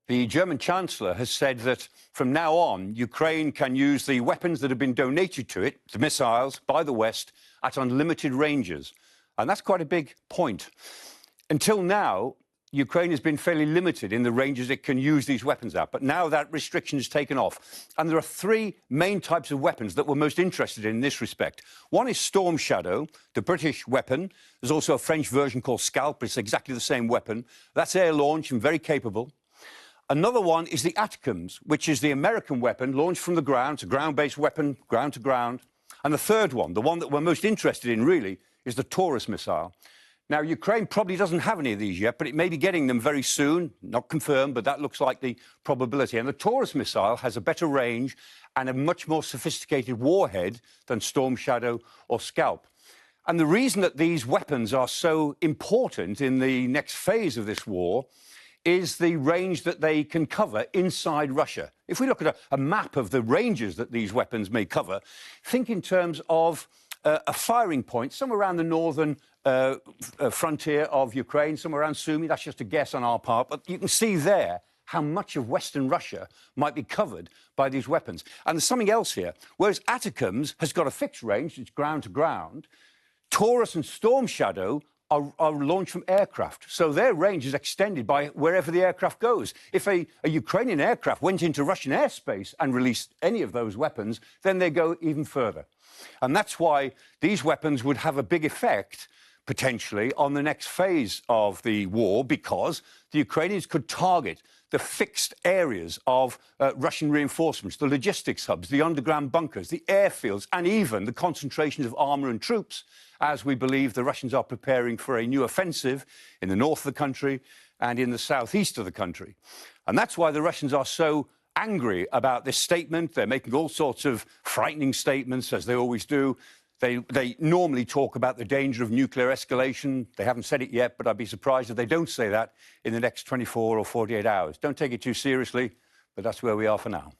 The German Chancellor has said that from now on, Ukraine can use the weapons that have been donated to it, the missiles, by the West, at unlimited ranges. And that's quite a big point. Until now, Ukraine has been fairly limited in the ranges it can use these weapons at. But now that restriction is taken off. And there are three main types of weapons that we're most interested in this respect. One is Storm Shadow, the British weapon. There's also a French version called Clarke. It's exactly the same weapon. That's air-launched and very capable. Another one is the ATACMS, which is the American weapon launched from the ground. It's a ground-based weapon, ground to ground. And the third one, the one that we're most interested in, really, is the Taurus missile. Now, Ukraine probably doesn't have any of these yet, but it may be getting them very soon. Not confirmed, but that looks like the probability. And the Taurus missile has a better range and a much more sophisticated warhead than Storm Shadow or Clarke. And the reason that these weapons are so important in the next phase of this war is the range that they can cover inside Russia. If we look at a map of the ranges that these weapons may cover, think in terms of a firing point somewhere around the northern frontier of Ukraine, somewhere around Sumy. That's just a guess on our part. But you can see there how much of Western Russia might be covered by these weapons. And there's something else here. Whereas ATACMS has got a fixed range, it's ground to ground, Taurus and Storm Shadow are launched from aircraft. So their range is extended by wherever the aircraft goes. If a Ukrainian aircraft went into Russian airspace and released any of those weapons, then they go even further. And that's why these weapons would have a big effect, potentially, on the next phase of the war, because the Ukrainians could target the fixed areas of Russian reinforcements, the logistics hubs, the underground bunkers, the airfields, and even the concentrations of armour and troops, as we believe the Russians are preparing for a new offensive in the north of the country and in the southeast of the country. And that's why the Russians are so angry about this statement. They're making all sorts of frightening statements, as they always do. They normally talk about the danger of nuclear escalation. They haven't said it yet, but I'd be surprised if they don't say that in the next 24 or 48 hours. Don't take it too seriously, but that's where we are for now.